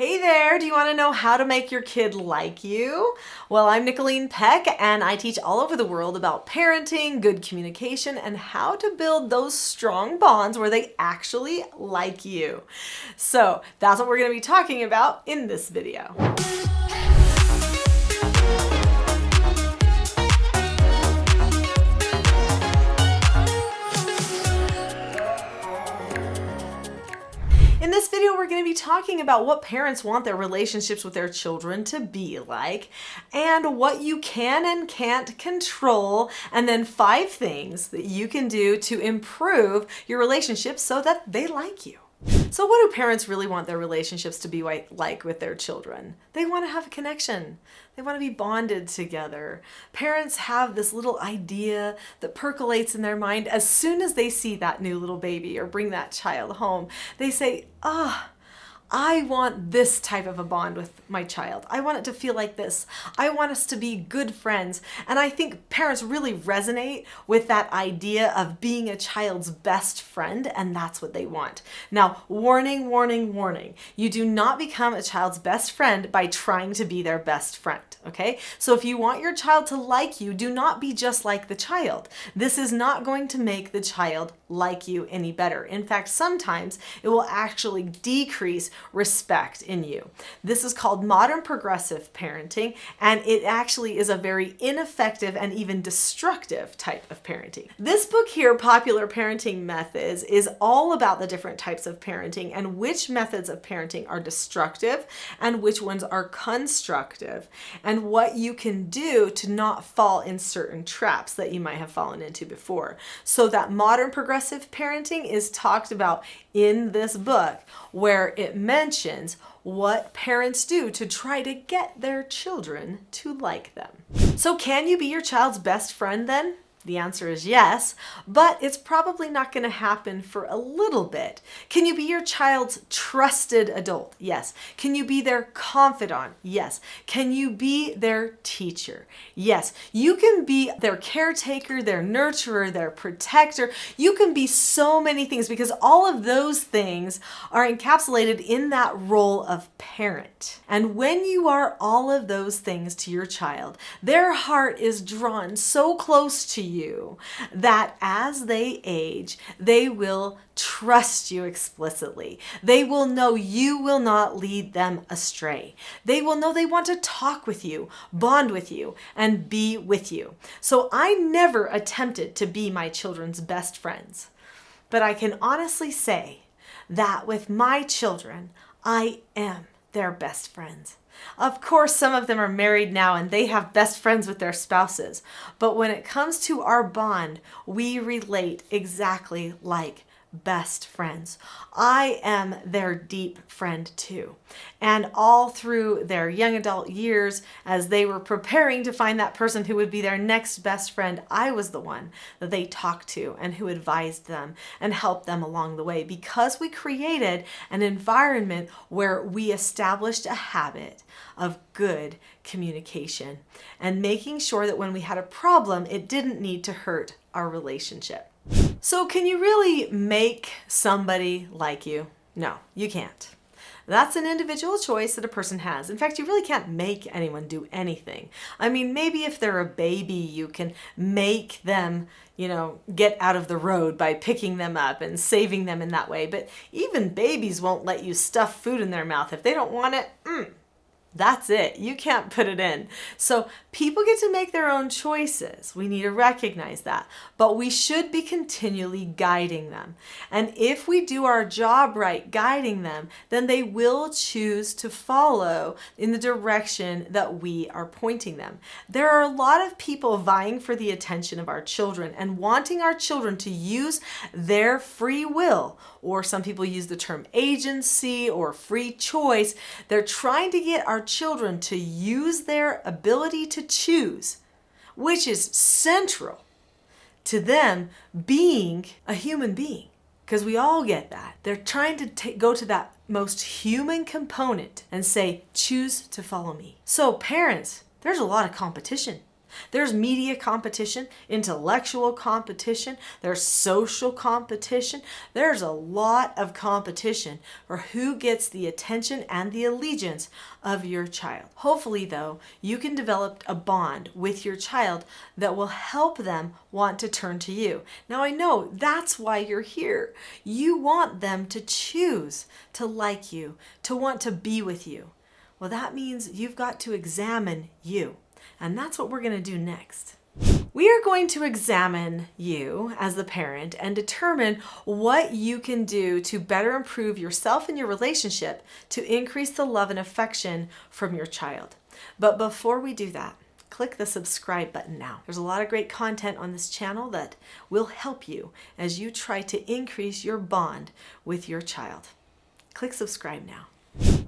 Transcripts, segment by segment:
Hey there, do you want to know how to make your kid like you? Well, I'm Nicholeen Peck and I teach all over the world about parenting, good communication, and how to build those strong bonds where they actually like you. So that's what we're going to be talking about in this video. In this video, we're going to be talking about what parents want their relationships with their children to be like, and what you can and can't control, and then 5 things that you can do to improve your relationships so that they like you. So what do parents really want their relationships to be like with their children? They want to have a connection. They want to be bonded together. Parents have this little idea that percolates in their mind as soon as they see that new little baby or bring that child home. They say, I want this type of a bond with my child. I want it to feel like this. I want us to be good friends. And I think parents really resonate with that idea of being a child's best friend, and that's what they want. Now, warning, warning, warning. You do not become a child's best friend by trying to be their best friend, okay? So if you want your child to like you, do not be just like the child. This is not going to make the child like you any better. In fact, sometimes it will actually decrease respect in you. This is called modern progressive parenting, and it actually is a very ineffective and even destructive type of parenting. This book here, Popular Parenting Methods, is all about the different types of parenting and which methods of parenting are destructive and which ones are constructive, and what you can do to not fall in certain traps that you might have fallen into before. So that modern progressive parenting is talked about in this book, where it mentions what parents do to try to get their children to like them. So can you be your child's best friend then? The answer is yes, but it's probably not going to happen for a little bit. Can you be your child's trusted adult? Yes. Can you be their confidant? Yes. Can you be their teacher? Yes. You can be their caretaker, their nurturer, their protector. You can be so many things because all of those things are encapsulated in that role of parent. And when you are all of those things to your child, their heart is drawn so close to you that as they age, they will trust you explicitly. They will know you will not lead them astray. They will know they want to talk with you, bond with you, and be with you. So I never attempted to be my children's best friends, but I can honestly say that with my children, I am their best friends. Of course, some of them are married now and they have best friends with their spouses. But when it comes to our bond, we relate exactly like best friends. I am their deep friend too. And all through their young adult years, as they were preparing to find that person who would be their next best friend, I was the one that they talked to and who advised them and helped them along the way, because we created an environment where we established a habit of good communication and making sure that when we had a problem, it didn't need to hurt our relationship. So can you really make somebody like you? No, you can't. That's an individual choice that a person has. In fact, you really can't make anyone do anything. I mean, maybe if they're a baby, you can make them, get out of the road by picking them up and saving them in that way. But even babies won't let you stuff food in their mouth. If they don't want it, that's it. You can't put it in. So people get to make their own choices. We need to recognize that. But we should be continually guiding them. And if we do our job right guiding them, then they will choose to follow in the direction that we are pointing them. There are a lot of people vying for the attention of our children and wanting our children to use their free will, or some people use the term agency or free choice. They're trying to get our children to use their ability to choose, which is central to them being a human being, because we all get that. They're trying to go to that most human component and say, choose to follow me. So parents, there's a lot of competition. There's media competition, intellectual competition, there's social competition. There's a lot of competition for who gets the attention and the allegiance of your child. Hopefully, though, you can develop a bond with your child that will help them want to turn to you. Now, I know that's why you're here. You want them to choose to like you, to want to be with you. Well, that means you've got to examine you. And that's what we're going to do next. We are going to examine you as the parent and determine what you can do to better improve yourself and your relationship to increase the love and affection from your child. But before we do that, click the subscribe button now. There's a lot of great content on this channel that will help you as you try to increase your bond with your child. Click subscribe now.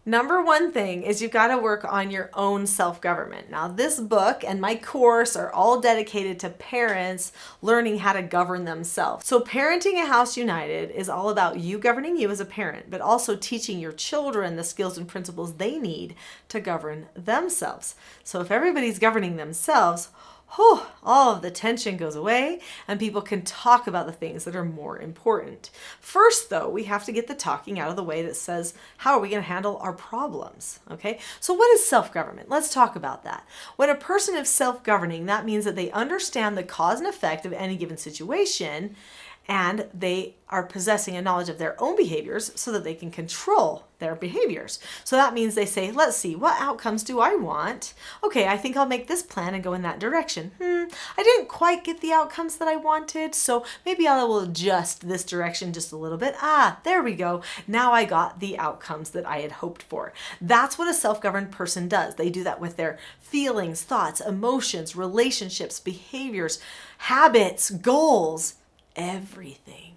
Number one thing is you've got to work on your own self-government. Now, this book and my course are all dedicated to parents learning how to govern themselves. So Parenting a House United is all about you governing you as a parent, but also teaching your children the skills and principles they need to govern themselves. So if everybody's governing themselves, all of the tension goes away and people can talk about the things that are more important. First, though, we have to get the talking out of the way that says, how are we going to handle our problems? Okay, so what is self-government? Let's talk about that. When a person is self-governing, that means that they understand the cause and effect of any given situation, and they are possessing a knowledge of their own behaviors so that they can control their behaviors. So that means they say, let's see, what outcomes do I want? Okay, I think I'll make this plan and go in that direction. I didn't quite get the outcomes that I wanted, so maybe I will adjust this direction just a little bit. There we go. Now I got the outcomes that I had hoped for. That's what a self-governed person does. They do that with their feelings, thoughts, emotions, relationships, behaviors, habits, goals, everything.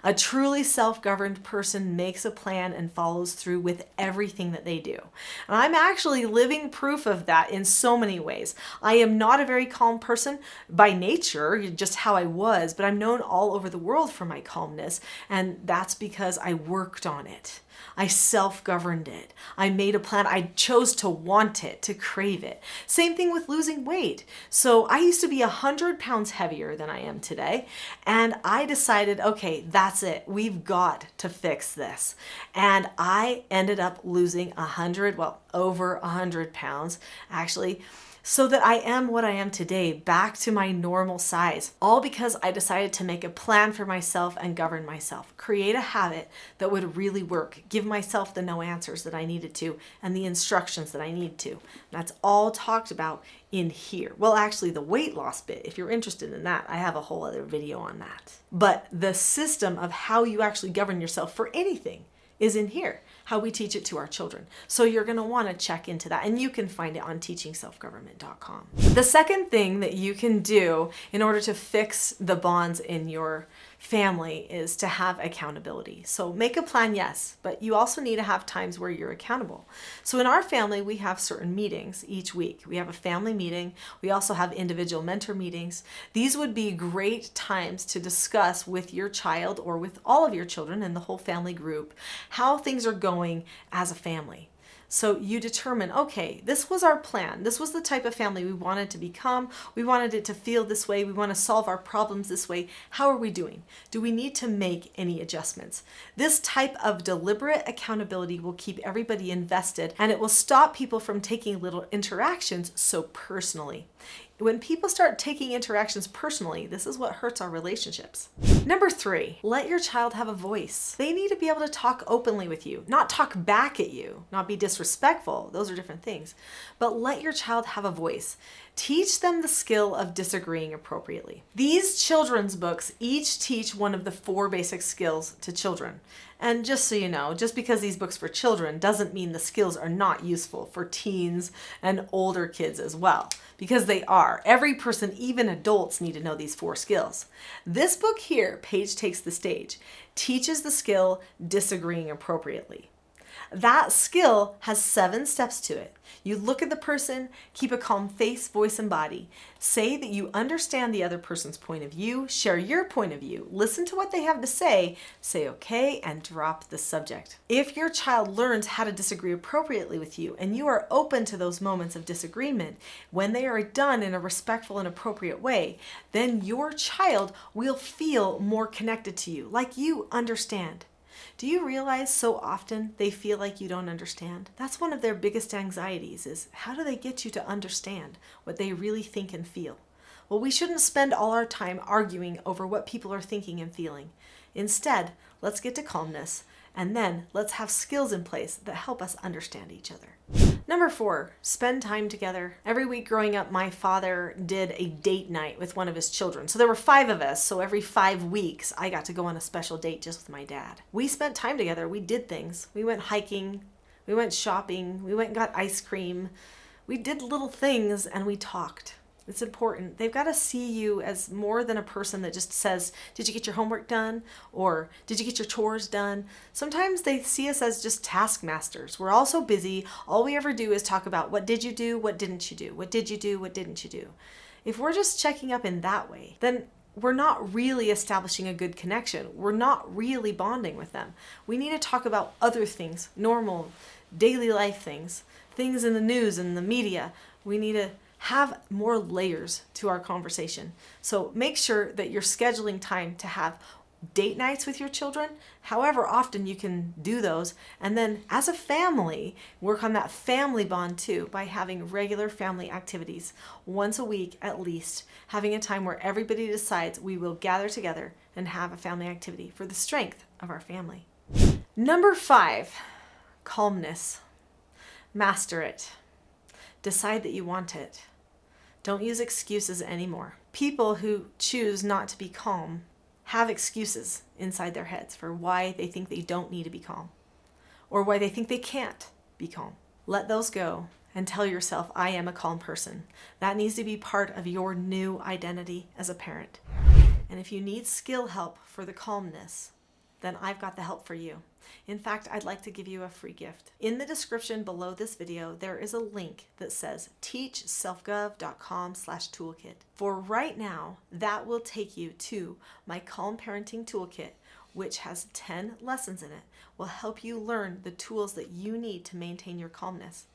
A truly self-governed person makes a plan and follows through with everything that they do. And I'm actually living proof of that in so many ways. I am not a very calm person by nature, just how I was, but I'm known all over the world for my calmness, and that's because I worked on it. I self-governed it. I made a plan. I chose to want it, to crave it. Same thing with losing weight. So I used to be 100 pounds heavier than I am today. And I decided, okay, that's it. We've got to fix this. And I ended up losing over 100 pounds, actually, so that I am what I am today, back to my normal size, all because I decided to make a plan for myself and govern myself, create a habit that would really work, give myself the no answers that I needed to and the instructions that I need to. That's all talked about in here. Well, actually the weight loss bit, if you're interested in that, I have a whole other video on that. But the system of how you actually govern yourself for anything is in here, how we teach it to our children. So you're going to want to check into that, and you can find it on teachingselfgovernment.com. The second thing that you can do in order to fix the bonds in your family is to have accountability. So make a plan, yes, but you also need to have times where you're accountable. So in our family, we have certain meetings each week. We have a family meeting. We also have individual mentor meetings. These would be great times to discuss with your child or with all of your children and the whole family group how things are going as a family. So you determine, okay, this was our plan. This was the type of family we wanted to become. We wanted it to feel this way. We want to solve our problems this way. How are we doing? Do we need to make any adjustments? This type of deliberate accountability will keep everybody invested, and it will stop people from taking little interactions so personally. When people start taking interactions personally, this is what hurts our relationships. Number 3, let your child have a voice. They need to be able to talk openly with you, not talk back at you, not be disrespectful. Those are different things. But let your child have a voice. Teach them the skill of disagreeing appropriately. These children's books each teach one of the 4 basic skills to children. And just so you know, just because these books for children doesn't mean the skills are not useful for teens and older kids as well, because they are. Every person, even adults, need to know these 4 skills. This book here, Paige Takes the Stage, teaches the skill disagreeing appropriately. That skill has 7 steps to it. You look at the person, keep a calm face, voice, and body. Say that you understand the other person's point of view, share your point of view, listen to what they have to say okay, and drop the subject. If your child learns how to disagree appropriately with you and you are open to those moments of disagreement, when they are done in a respectful and appropriate way, then your child will feel more connected to you, like you understand. Do you realize so often they feel like you don't understand? That's one of their biggest anxieties, is how do they get you to understand what they really think and feel? Well, we shouldn't spend all our time arguing over what people are thinking and feeling. Instead, let's get to calmness, and then let's have skills in place that help us understand each other. Number 4, spend time together. Every week growing up, my father did a date night with one of his children. So there were 5 of us. So every 5 weeks, I got to go on a special date just with my dad. We spent time together. We did things. We went hiking. We went shopping. We went and got ice cream. We did little things and we talked. It's important. They've got to see you as more than a person that just says, did you get your homework done? Or did you get your chores done? Sometimes they see us as just taskmasters. We're all so busy. All we ever do is talk about what did you do? What didn't you do? What did you do? What didn't you do? If we're just checking up in that way, then we're not really establishing a good connection. We're not really bonding with them. We need to talk about other things, normal, daily life things, things in the news and the media. We need to have more layers to our conversation. So make sure that you're scheduling time to have date nights with your children, however often you can do those. And then as a family, work on that family bond too by having regular family activities once a week at least, having a time where everybody decides we will gather together and have a family activity for the strength of our family. Number 5, calmness. Master it. Decide that you want it. Don't use excuses anymore. People who choose not to be calm have excuses inside their heads for why they think they don't need to be calm or why they think they can't be calm. Let those go and tell yourself, I am a calm person. That needs to be part of your new identity as a parent. And if you need skill help for the calmness, then I've got the help for you. In fact, I'd like to give you a free gift. In the description below this video, there is a link that says teachselfgov.com/toolkit. For right now, that will take you to my Calm Parenting Toolkit, which has 10 lessons in it, will help you learn the tools that you need to maintain your calmness.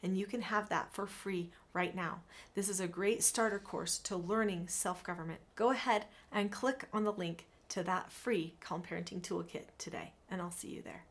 And you can have that for free right now. This is a great starter course to learning self-government. Go ahead and click on the link to that free Calm Parenting Toolkit today, and I'll see you there.